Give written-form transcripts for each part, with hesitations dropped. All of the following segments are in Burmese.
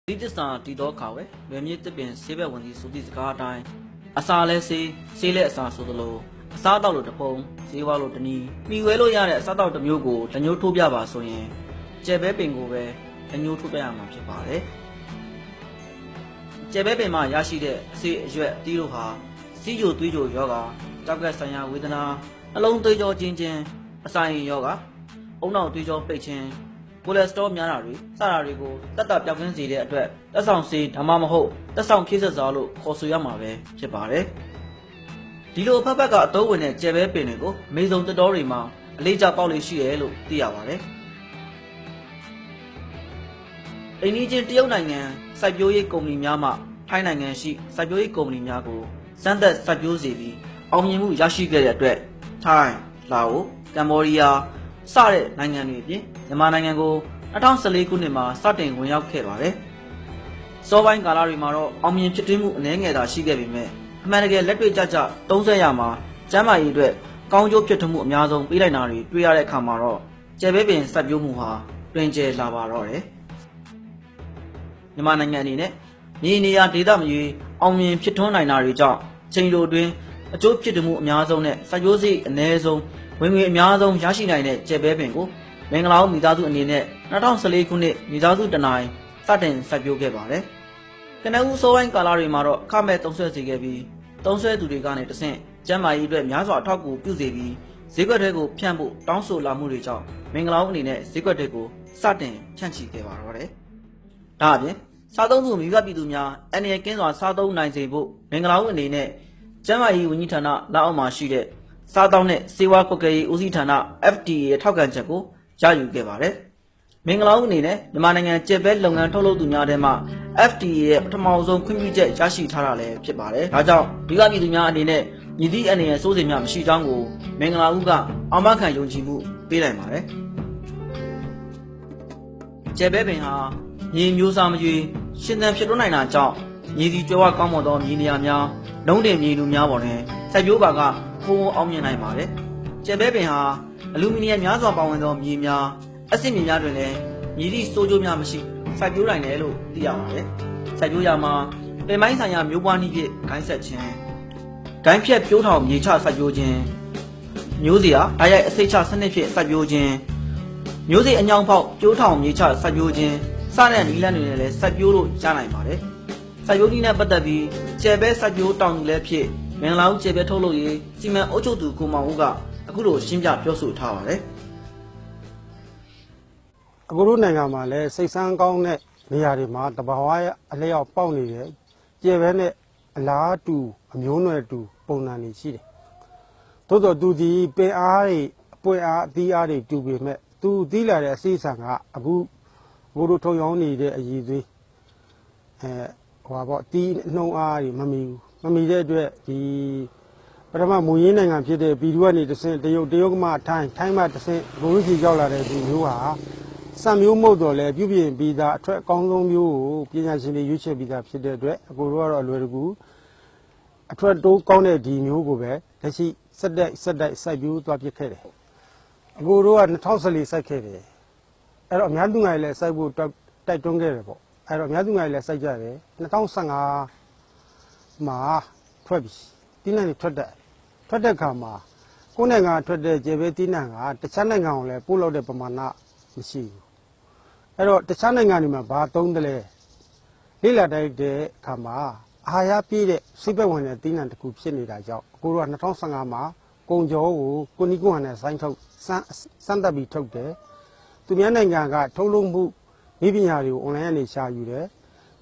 ဒီတစ္ဆာတီတော့ခါဝဲလွယ်မြစ်တစ်ပင်ဆေးဘက်ဝင်စီဆိုသည့်စကားအတိုင်းအစာလဲဆေးလဲအစာဆိုသလိုအစားတောက်လို့တစ်ပုံဈေးဝါလို့တနည်းမိဝဲလို့ရတဲ့အစားတောက်တစ်မျိုးကိုတညှိုးထိုးပြပါဆိုရင်ကျဲဘဲပင်ကိုပဲတညှိုးထိုးပြရမှာဖြစ်ပါတယ်ကျဲဘဲပင်မှာရရှိတဲ့အစေအရွက်အသီးတို့ဟာစီးကြိုသွေးကြိုယောဂကြောက်ကဆိုင်ရာဝေဒနာနှလုံးသွေးကြောကျဉ်အစာရင်ယောဂအုံနောက်သွေးကြောပိတ်ခြင်းကိုလက်စတရောများတာတွေစတာတွေကိုတက်တာပြောင်းကင်းစေတဲ့အတွက်တက်ဆောင်စေဒါမှမဟုတ်တက်ဆောင်ဖြည့်ဆက်စားလို့ခေါ်ဆိုရမှာပဲဖြစ်ပါတယ်ဒီလိုဖက်ဖက်ကအတိုးဝင်တဲ့ကျဲဘဲပင်တွေကိုအမေဇုံတက်တော်တွေမှာအလေးကျပေါက်လေးရှိတယ်လို့သိရပါတယ်အိန္ဒိယတရုတ်နိုင်ငံစိုက်ပျိုးရေးကုမ္ပဏီများမှထိုင်းနိုင်ငံရှိစိုက်ပျိုးရေးကုမ္ပဏီများကိုစမ်းသပ်စိုက်ပျိုးစေပြီးအောင်မြင်မှုရရှိခဲ့တဲ့အတွက်ထိုင်းလာအိုကမ္ဘောဒီးယားစတဲ့နိုင်ငံတွေအပြင်မြန်မာနိုင်ငံကို2014ခုနှစ်မှာစတင်ဝင်ရောက်ခဲ့ပါတယ်။စောပိုင်းကာလတွေမှာတော့အောင်မြင်ဖြစ်ထွန်းမှုအနည်းငယ်သာရှိခဲ့ပေမဲ့အမှန်တကယ်လက်တွေ့ကျကျ30ရာမှာကျန်းမာရေးအတွက်ကောင်းကျိုးဖြစ်ထွန်းမှုအများဆုံးပေးလိုက်တာတွေတွေ့ရတဲ့အခါမှာတော့ကျဲဘဲပင်စိုက်ပျိုးမှုဟာတွင်ကျယ်လာပါတော့တယ်။မြန်မာနိုင်ငံအနေနဲ့မြေနေရာဒေသမရွေးအောင်မြင်ဖြစ်ထွန်းနိုင်တာတွေကြောင့်ချိန်လိုတွင်အကျိုးဖြစ်ထွန်းမှုအများဆုံးနဲ့စိုက်ပျိုးစိတ်အနည်းဆုံးဝင်ငွေအများဆုံးရရှိနိုင်တဲ့ကျဲဘဲပင်ကိုမင်္ဂလာဦးမိသားစုအနေနဲ့2014ခုနှစ်မိသားစုတနိုင်စတင်စိုက်ပျိုးခဲ့ပါတယ်။ကနဦးစောပိုင်းကာလတွေမှာတော့အခမဲ့သုံးဆွဲစေခဲ့ပြီးသုံးဆွဲသူတွေကနေတဆင့်ကျန်းမာရေးအတွက်များစွာအထောက်အကူပြုစေပြီးဈေးကွက်တွေကိုဖြန့်ဖို့တောင်းဆိုလာမှုတွေကြောင့်မင်္ဂလာဦးအနေနဲ့ဈေးကွက်တွေကိုစတင်ဖြန့်ချီခဲ့ပါတော့တယ်။ဒါအပြင်စားသုံးသူမိဘပြည်သူများအန္တရာယ်ကင်းစွာစားသုံးနိုင်စေဖို့မင်္ဂလာဦးအနေနဲ့ကျန်းမာရေးဝန်ကြီးဌာနလက်အောက်မှာရှိတဲ့စားတောင်းတဲ့စေဝါကွက်ကလေးဦးစီးဌာန FDA ရဲ့ထောက်ခံချက်ကိုရယူခဲ့ပါတယ်။မင်္ဂလာဦးအနေနဲ့မြန်မာနိုင်ငံကျက်ဘဲလုပ်ငန်းထုတ်လုပ်သူများထဲမှာ FDA ရဲ့ပထမဆုံးခွင့်ပြုချက်ရရှိထားတာလည်းဖြစ်ပါတယ်။ဒါကြောင့်ဒီကပြည်သူများအနေနဲ့ညီသည့်အနေနဲ့စိုးစိမ်များမရှိကြောင်းကိုမင်္ဂလာဦးကအာမခံယုံကြည်မှုပေးလိုက်ပါတယ်။ကျက်ဘဲပင်ဟာမြေမျိုးစားမရွေးရှင်သန်ဖြစ်ထွန်းနိုင်တာကြောင့်မြေစီကြွယ်ဝကောင်းမွန်သောမြေနေရာများလုံးတင်မြေလူများပေါ်တွင်စိုက်ပျိုးပါကပိုးအောင်မြင်နိုင်ပါတယ်။ကျက်ဘဲပင်ဟာအလူမီနီယံများစွာပါဝင်သောမြေများအဆစ်မြေများတွင်လည်းမြေသည့်စိုးကျိုးများမရှိစိုက်ပျိုးနိုင်တယ်လို့သိရပါတယ်။စိုက်ပျိုးရာမှာပင်ပိုင်းဆိုင်ရာမျိုးပွားနည်းဖြင့်ဂိုင်းဆက်ခြင်းဂိုင်းဖြတ်ပြိုးထောင်မြေချစိုက်ပျိုးခြင်းမျိုးစေ့အားဓာတ်ရိုက်အစိတ်ချစနစ်ဖြင့်စိုက်ပျိုးခြင်းမျိုးစေ့အညောင်ဖောက်ပြိုးထောင်မြေချစိုက်ပျိုးခြင်းစတဲ့နည်းလမ်းတွေနဲ့လည်းစိုက်ပျိုးလို့ရနိုင်ပါတယ်။စိုက်ပျိုးနည်းနဲ့ပတ်သက်ပြီးကျယ်ဘဲစိုက်ပျိုးတောင်သူလည်းဖြစ်မင်္ဂလာဦးကျယ်ဘဲထုတ်လုပ်ရေးစီမံအုပ်ချုပ်သူကိုမောင်ဦးကအခုလိုရှင်းပြပြောဆိုထားပါတယ်။အခုတို့နိုင်ငံမှာလည်းစိတ်ဆန်းကောင်းတဲ့နေရာတွေမှာတဘာဝအလျောက်ပေါက်နေတယ်ကျယ်ဘဲနဲ့အလားတူအမျိုးနွယ်တူပုံစံတွေရှိတယ်။သို့တော့သူဒီပင်အားတွေအပွင့်အားအသီးအားတွေတူပေမဲ့သူသီးလာတဲ့အစိဆန်ကအခုတို့ထုံရောင်းနေတဲ့အရည်သွေးတီးနှုံအားတွေမမီဘူးမမီတဲ့အတွက်ဒီပထမမူရင်းနိုင်ငံဖြစ်တဲ့ပြည်သူကနေတဆင့်တရုတ်ကမှထိုင်းမှတဆင့်ဘုံကြီးရောက်လာတဲ့ဒီမျိုးဟာစံမျိုးမဟုတ်တော့လဲပြုပြင်ပြီးသားအထက်အကောင်းဆုံးမျိုးကိုပညာရှင်တွေရွေးချယ်ပြီးသားဖြစ်တဲ့အတွက်အကိုတို့ကတော့အလွယ်တကူအထက်တိုးကောင်းတဲ့ဒီမျိုးကိုပဲလက်ရှိစက်တိုက်စိုက်ပျိုးသွားပြစ်ခဲ့တယ်အကိုတို့က2014စိုက်ခဲ့တယ်အဲ့တော့အများသူငယ်လည်းစိုက်ဖို့တိုက်တွန်းခဲ့တယ်ပေါ့အဲ့တော့အများသူငယ်လည်းစိုက်ကြတယ်2015မှာထွက်ပြီတီးနှံတွေထွက်တဲ့အခါမှာကိုယ်နိုင်ငံထွက်တဲ့ကျယ်ဘဲတီးနှံကတခြားနိုင်ငံကိုလည်းပို့လောက်တဲ့ပမာဏမရှိဘူးအဲ့တော့တခြားနိုင်ငံတွေမှာဘာသုံးတယ်လဲလေ့လာတိုက်တဲ့အခါမှာအာဟာရပြည့်တဲ့စိတ်ပတ်ဝင်တဲ့တီးနှံတစ်ခုဖြစ်နေတာကြောင့်ကိုတို့က2015မှာကုံကျော်ကိုကိုနီကွန်နဲ့ဆိုင်းထုတ်စမ်းသပ်ပြီးထုတ်တယ်သူများနိုင်ငံကထုတ်လုပ်မှုဤပညာတွေကို online ကနေရှာယူတယ်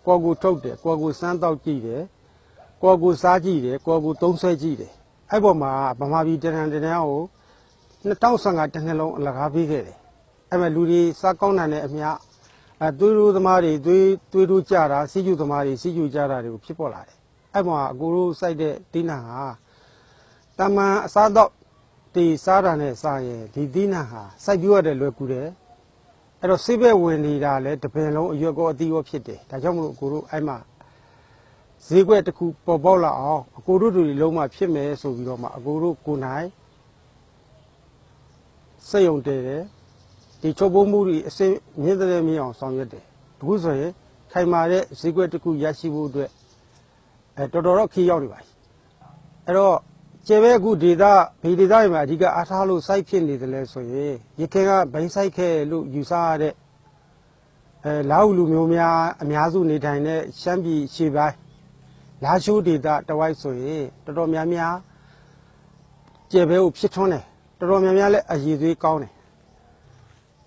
ကိုယ်ကိုထုတ်တယ်ကိုယ်ကိုစမ်းတောက်ကြည့်တယ်ကိုယ်ကိုစားကြည့်တယ်ကိုယ်ကိုသုံးဆွဲကြည့်တယ်အဲ့ပေါ်မှာဗမာပြည်တန်ကို2015တနှစ်လုံးအလကားပေးခဲ့တယ်အဲ့မဲ့လူတွေစားကောင်းတဲ့အမျှသွေးတို့သမားတွေသွေးတို့ကြတာစီးကျူသမားတွေစီးကျူကြတာတွေကိုဖြစ်ပေါ်လာတယ်အဲ့မှာအကိုတို့စိုက်တဲ့တီးနှံဟာတမန်အစားတော့ဒီစားတာနဲ့စားရင်ဒီတီးနှံဟာစိုက်ပျိုးရတဲ့လွယ်ကူတယ်အဲ့တော့စိတ်ပဲဝင်နေတာလဲတပင်လုံးအရွက်ကောအသီးရောဖြစ်တယ်ဒါကြောင့်မလို့အကိုတို့အဲ့မှာဈေးကွက်တစ်ခုပေါ်ပေါက်လာအောင်အကိုတို့တွေလုံးဝဖြစ်မယ်ဆိုပြီးတော့မှအကိုတို့ကိုနိုင်စက်ယုံတယ်ဒီချုပ်ပုံးမှုတွေအစစ်မြင့်တဲ့မြင့်အောင်ဆောင်ရွက်တယ်အခုဆိုရင် ခိုင်မာတဲ့ဈေးကွက်တစ်ခုရရှိဖို့အတွက်တော်တော်ခီးရောက်နေပါပြီအဲ့တော့ကျေပဲအခုဒေတာဘေးဒေတာတွေမှာအဓိကအားထားလို့စိုက်ဖြစ်နေတယ်လဲဆိုရင်ရခင်ကဘိန်းစိုက်ခဲ့လို့ယူဆရတဲ့လာဟုလူမျိုးများအများစုနေထိုင်တဲ့ရှမ်းပြည်ရှေ့ပိုင်းလာရှိုးဒေတာတဝိုက်ဆိုရင်တော်တော်များများကျေပဲကိုဖြစ်ထွန်းတယ်တော်တော်များများလည်းအရည်သွေးကောင်းတယ်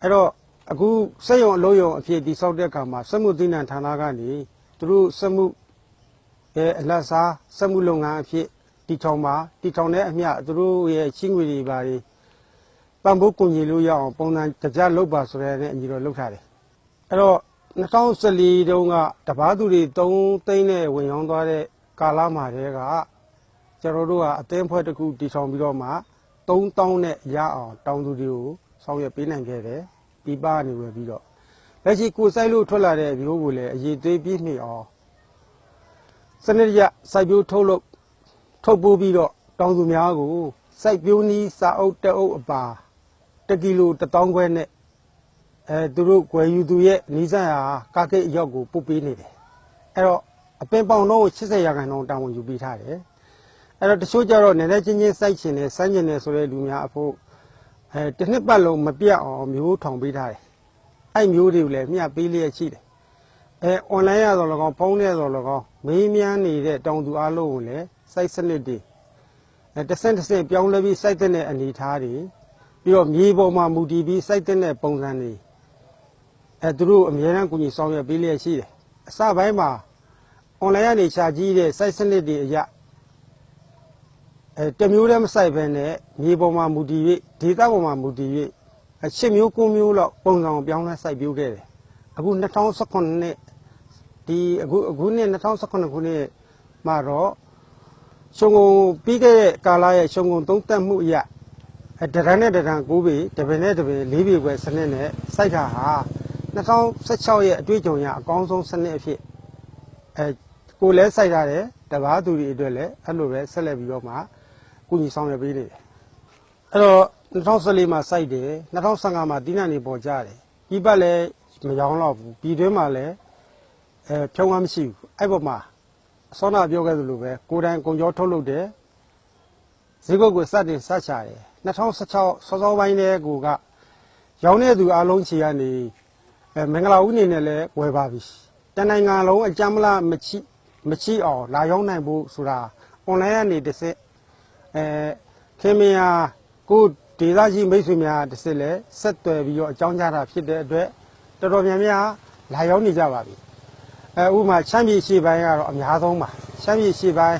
အဲ့တော့အခုစက်ရုံအလုံးရုံအဖြစ်တိစောက်တဲ့အခါမှာစက်မှုသီးနှံဌာနကနေသူတို့စက်မှုအလတ်စားစက်မှုလုပ်ငန်းအဖြစ်တီထောင်တဲ့အမျှသူတို့ရဲ့ချင်းငွေတွေပါတွေပံ့ပိုးကူညီလို့ရအောင်ပုံစံတကြလုပ်ပါဆိုတဲ့အညီတော်လုပ်ထားတယ်အဲ့တော့2014တုန်းကတပားသူတွေ3သိန်းနဲ့ဝင်ရောက်သွားတဲ့ကာလမှာတည်းကကျွန်တော်တို့ကအသင်းဖွဲ့တစ်ခုတီထောင်ပြီးတော့မှ3000နဲ့ရအောင်တောင်းသူတွေကိုဆောင်ရွက်ပေးနိုင်ခဲ့တယ်ပြပနေဝယ်ပြီးတော့လက်ရှိကိုစိုက်လို့ထွက်လာတဲ့မျိုးကိုလည်းအရေးသွေးပြည့်မီအောင်စနစ်ရစိုက်ပျိုးထုတ်ပိုးပြီးတော့တောင်သူများကိုစိုက်ပျိုးနီးစာအုပ်တအုပ်အပါ1ကီလို1000ခွဲနဲ့သူတို့ကွယ်ယူသူရဲ့နီးစပ်ရာကားကိတ်အရောက်ကိုပို့ပေးနေတယ်အဲ့တော့အပင်ပေါင်တော့80ရာခိုင်နှုန်းတာဝန်ယူပေးထားတယ်အဲ့တော့တချို့ကြတော့နည်းနည်းချင်းချင်းစိုက်ချင်တယ်စမ်းချင်တယ်ဆိုတဲ့လူများအဖို့တစ်နှစ်ပတ်လုံးမပြတ်အောင်မျိုးထောင်ပေးထားတယ်အဲ့မျိုးတွေကိုလည်းမျှပေးလျက်ရှိတယ်အွန်လိုင်းရတော့လည်းကောင်းဖုန်းနဲ့တော့လည်းကောင်းမေးမြန်းနေတဲ့တောင်သူအားလုံးကိုလည်းစိုက်စနစ်တွေတစ်ဆင့်ပြောင်းလဲပြီးစိုက်တဲ့အနေအထားတွေပြီးတော့မြေပေါ်မှာမူတည်ပြီးစိုက်တဲ့ပုံစံတွေသူတို့အများအားကူညီဆောင်ရွက်ပေးလျက်ရှိတယ်အစပိုင်းမှာအွန်လိုင်းကနေရှာကြည့်တဲ့စိုက်စနစ်တွေအရတမျိုးတည်းမစိုက်ဘဲနဲ့မြေပေါ်မှာမူတည်ပြီးဒေသပေါ်မှာမူတည်ပြီး8မျိုး9မျိုးလောက်ပုံစံပြောင်းလဲစိုက်ပျိုးခဲ့တယ်အခု2019နှစ်ဒီအခုနှစ်2019ခုနှစ်မှာတော့ရှုံကုန်ပြီးခဲ့တဲ့ကာလရဲ့ရှုံကုန်သုံးသက်မှုအရတရံနဲ့တရံ9ပေတပင်နဲ့တပင်4ပေခွဲစနစ်နဲ့စိုက်တာဟာ2016ရဲ့အတွေ့အကြုံရအကောင်းဆုံးစနစ်အဖြစ်ကိုလည်းစိုက်ထားတယ်တပားသူတွေအတွက်လည်းအဲ့လိုပဲဆက်လက်ပြီးတော့မှကုညီဆောင်ရွက်ပေးနေတယ်အဲ့တော့2014မှာစိုက်တယ်2015မှာတင်းနှံနေပေါ်ကြတယ်ပြီးပတ်လည်းမရောင်းတော့ဘူးပြီးတွင်းမှာလည်းဖြုံးဝမ်းမရှိဘူးအဲ့ပေါ်မှာစောနာပြောခဲ့သလိုပဲကိုယ်တိုင်ကုန်ကြောထုတ်လုပ်တယ်ဈေးကွက်ကိုစတင်ဆက်ချတယ်2016စောစောပိုင်းတဲ့ကိုကရောင်းတဲ့သူအလုံးချီကနေမင်္ဂလာဦးနေနဲ့လည်းဝယ်ပါပြီတန်နိုင်ငံလုံးအကြမ်းမလားမချိအောင်လာရောက်နိုင်ဖို့ဆိုတာအွန်လိုင်းကနေတစ်စစ်ခင်မယာကိုဒေသကြီးမိတ်ဆွေများတစ်စစ်လဲဆက်သွယ်ပြီးတော့အကြောင်းကြားတာဖြစ်တဲ့အတွက်တော်တော်များများလာရောက်နေကြပါပြီဥပမာချမ်းပြည်ရှေ့ပိုင်းကတော့အများဆုံးပါချမ်းပြည်ရှေ့ပိုင်း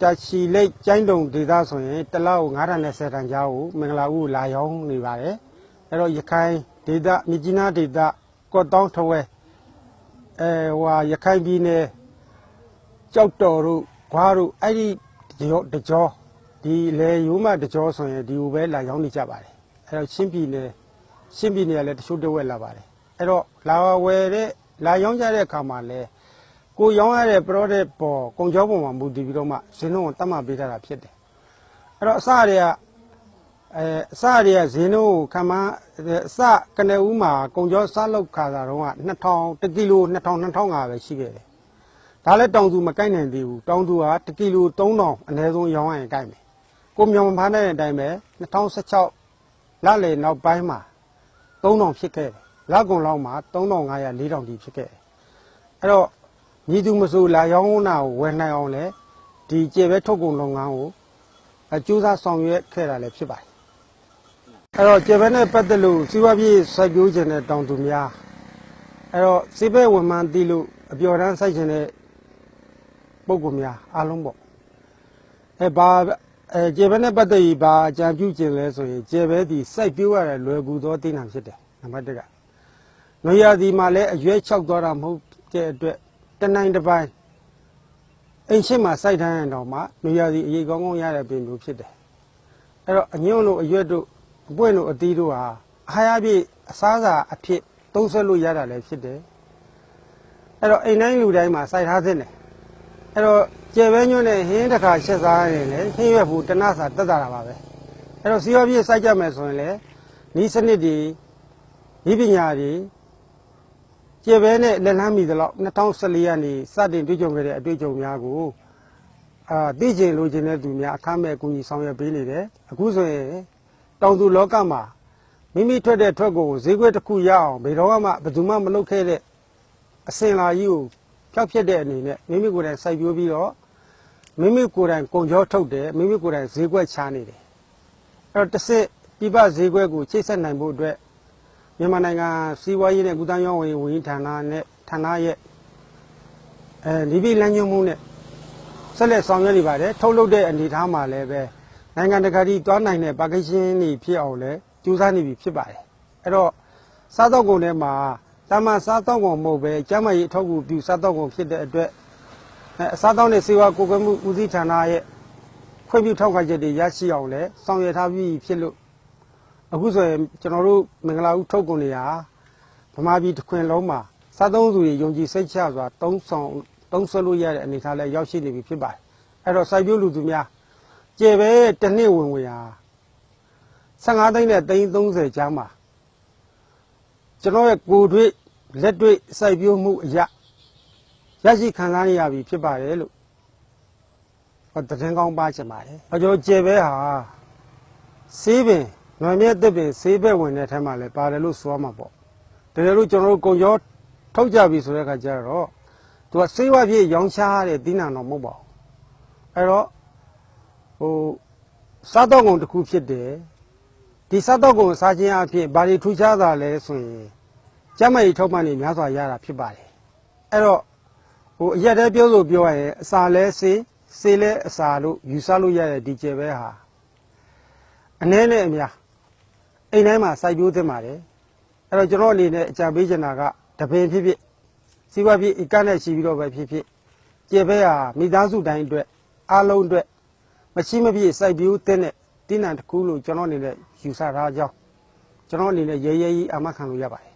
တာချီလိတ်ကျိုင်းတုံဒေသဆိုရင်တစ်လောက်910တန်ကြားကိုမင်္ဂလာဦးလာရောက်နေပါတယ်အဲ့တော့ရခိုင်ဒေသမြကြီးနားဒေသကော့တောင်းထဝဲရခိုင်ပြည်နယ်ကြောက်တော်တို့ဂွားတို့အဲ့ဒီတကြောဒီလေရိုးမတကြောဆိုရင်ဒီကိုပဲလာရောက်နေကြပါတယ်အဲ့တော့ရှင်းပြည်နယ်ကလည်းတချို့တဝက်လာပါတယ်အဲ့တော့လာဝယ်တဲ့လာရောင်းကြတဲ့အခါမှာလဲကိုရောင်းရတဲ့ product ပေါ်ကုန်ကြောပေါ်မှာမူတည်ပြီးတော့မှဈေးနှုန်းကိုတတ်မှတ်ပေးထားတာဖြစ်တယ်အဲ့တော့အစတွေကဈေးနှုန်းကိုခံမှကနဦးမှာကုန်ကြောစလောက်ခါတာတော့က2000 1ကီလို2500ပဲရှိခဲ့တယ်ဒါလည်းတောင်သူမကိုက်နိုင်သေးဘူးတောင်သူက1ကီလို3000အနည်းဆုံးရောင်းရရင်ကိုက်မယ်ကိုမြောင်ဖားတဲ့အတိုင်းပဲ2016လလယ်နောက်ပိုင်းမှာ3000ဖြစ်ခဲ့တယ်လကုံလောက်မှာ3500 4000တိဖြစ်ခဲ့တယ်အဲ့တော့ညီသူမဆိုလာရောင်းတာကိုဝယ်နိုင်အောင်လဲဒီကျေပဲထုတ်ကုန်လုပ်ငန်းကိုကြိုးစားဆောင်ရွက်ခဲ့တာလည်းဖြစ်ပါတယ်အဲ့တော့ကျေပဲနဲ့ပတ်သက်လို့စီးပွားရေးစိုက်ပျိုးခြင်းတဲ့တောင်သူများအဲ့တော့စီးပဲဝန်မှန်တီးလို့အပျော်တမ်းစိုက်ခြင်းတဲ့ပုဂ္ဂိုလ်များအားလုံးပေါ့ကျေပဲနဲ့ပတ်သက်ပြီးဘာအကြံပြုခြင်းလဲဆိုရင်ကျေပဲဒီစိုက်ပျိုးရတဲ့လွယ်ကူသောတည်နှံဖြစ်တယ်နံပါတ်1ကနွေရာသီမှာလည်းအရွက်6သွားတာမဟုတ်တဲ့အတွက်တနိုင်တစ်ပိုင်းအိမ်ရှိမှာစိုက်ထားရင်တော့မှနွေရာသီအရေးကောင်းကောင်းရတဲ့ပင်မျိုးဖြစ်တယ်အဲ့တော့အညွန့်တို့အရွက်တို့အပွင့်တို့အသီးတို့ဟာအားရပြည့်အစားအစာအဖြစ်သုံးဆွဲလို့ရတာလည်းဖြစ်တယ်အဲ့တော့အိမ်တိုင်းလူတိုင်းမှာစိုက်ထားသင့်တယ်အဲ့တော့ကျေပဲညွန့်နဲ့ဟင်းတစ်ခါချက်စားရင်လည်းဟင်းရွက်ဘူးတနတ်စာတက်တာပါပဲအဲ့တော့စီရောပြည့်စိုက်ကြမယ်ဆိုရင်လည်းဤစနစ်တွေဤပညာတွေ ကျေပဲနဲ့လက်လန်းမိသလောက်2014ကနေစတင်တွေ့ကြုံခဲ့တဲ့အတွေ့အကြုံများကိုသိကျင်လိုချင်တဲ့သူများအခမဲ့အကူအညီဆောင်ရွက်ပေးနေတယ်အခုဆိုရင်တောင်သူလောကမှာမိမိထွက်တဲ့ထွက်ကိုဈေးကွက်တစ်ခုရအောင်ဘယ်တော့မှဘယ်သူမှမလုပ်ခဲ့တဲ့အစင်လာကြီးကိုဖျောက်ဖျက်တဲ့အနေနဲ့မိမိကိုယ်တိုင်စိုက်ပျိုးပြီးတော့မိမိကိုယ်တိုင်ကုန်ကြောထုတ်တယ်မိမိကိုယ်တိုင်ဈေးကွက်ချနေတယ်အဲ့တော့တစ်စစ်ပြပဈေးကွက်ကိုချိတ်ဆက်နိုင်ဖို့အတွက်မြန်မာနိုင်ငံစီးပွားရေးနဲ့ကုသရေးဝန်ကြီးဌာနနဲ့ဌာနရဲ့ဒီပြည်လမ်းညွှန်မှုနဲ့ဆက်လက်ဆောင်ရွက်နေပါတယ်ထုတ်လုပ်တဲ့အနေအထားမှာလည်းပဲနိုင်ငံတကာကြီးတွားနိုင်တဲ့ပါကရှင်းတွေဖြစ်အောင်လဲကြိုးစားနေပြီဖြစ်ပါတယ်အဲ့တော့စားတော့ကုန်ထဲမှာတာမန်စားတော့ကုန်မဟုတ်ပဲကျန်းမာရေးအထောက်အကူပြုစားတော့ကုန်ဖြစ်တဲ့အတွက်အစားတောင်းတဲ့စေဝါကိုယ်ကွယ်မှုဦးစီးဌာနရဲ့ခွင့်ပြုထောက်ခံချက်တွေရရှိအောင်လဲဆောင်ရွက်ထားပြီးဖြစ်လို့အခုဆိုရင်ကျွန်တော်တို့မင်္ဂလာဦးထုတ်ကုန်တွေဟာဗမာပြည်တစ်ခွင်လုံးမှာစားသုံးသူတွေယုံကြည်စိတ်ချစွာတုံးဆွလို့ရတဲ့အနေအထားလဲရောက်ရှိနေပြီဖြစ်ပါတယ်အဲ့တော့စိုက်ပျိုးလူသူများကျေပဲတစ်နှစ်ဝင်ဟာ15သိန်းနဲ့30ကျားမှာကျွန်တော်ရဲ့ကိုယ်တွေ့လက်တွေ့စိုက်ပျိုးမှုအရာရရှိခံစားရပြီဖြစ်ပါတယ်လို့သတင်းကောင်းပါချင်ပါတယ်။ကျွန်တော်ကျေပဲဟာစေးပင်နွယ်မြက်တစ်ပင်စေးဘက်ဝင်တဲ့ထဲမှာလည်းပါတယ်လို့ဆိုရမှာပေါ့။တကယ်လို့ကျွန်တော်တို့ကုန်ကျော်ထုတ်ကြပြီဆိုတဲ့အခါကျတော့သူကစေးဝပြည့်ရောင်းချတဲ့သီးနှံတော့မဟုတ်ပါဘူး။အဲ့တော့စားတော့ကုန်တစ်ခုဖြစ်တယ်။ဒီစားတော့ကုန်စားခြင်းအဖြစ်ဘာတွေထူးခြားတာလဲဆိုရင်ကျမကြီးထောက်ပံ့နေများစွာရတာဖြစ်ပါတယ်။အဲ့တော့အရက်တဲ့ပြောလို့ပြောရရင်အစာလဲစေးလဲအစာလို့ယူဆလို့ရတဲ့ဒီကျေပဲဟာအနည်းနဲ့အများအိမ်တိုင်းမှာစိုက်ပျိုးသင့်ပါတယ်အဲ့တော့ကျွန်တော်အနေနဲ့အကြံပေးချင်တာကတပင်ဖြစ်စီးပွားဖြစ်အကန့်နဲ့ရှိပြီးတော့ပဲဖြစ်ကျေပဲဟာမိသားစုတိုင်းအတွက်အားလုံးအတွက်မရှိမဖြစ်စိုက်ပျိုးသင့်တဲ့တည်နံတစ်ခုလို့ကျွန်တော်အနေနဲ့ယူဆထားကြောင်းကျွန်တော်အနေနဲ့ရဲရဲကြီးအာမခံလို့ရပါတယ်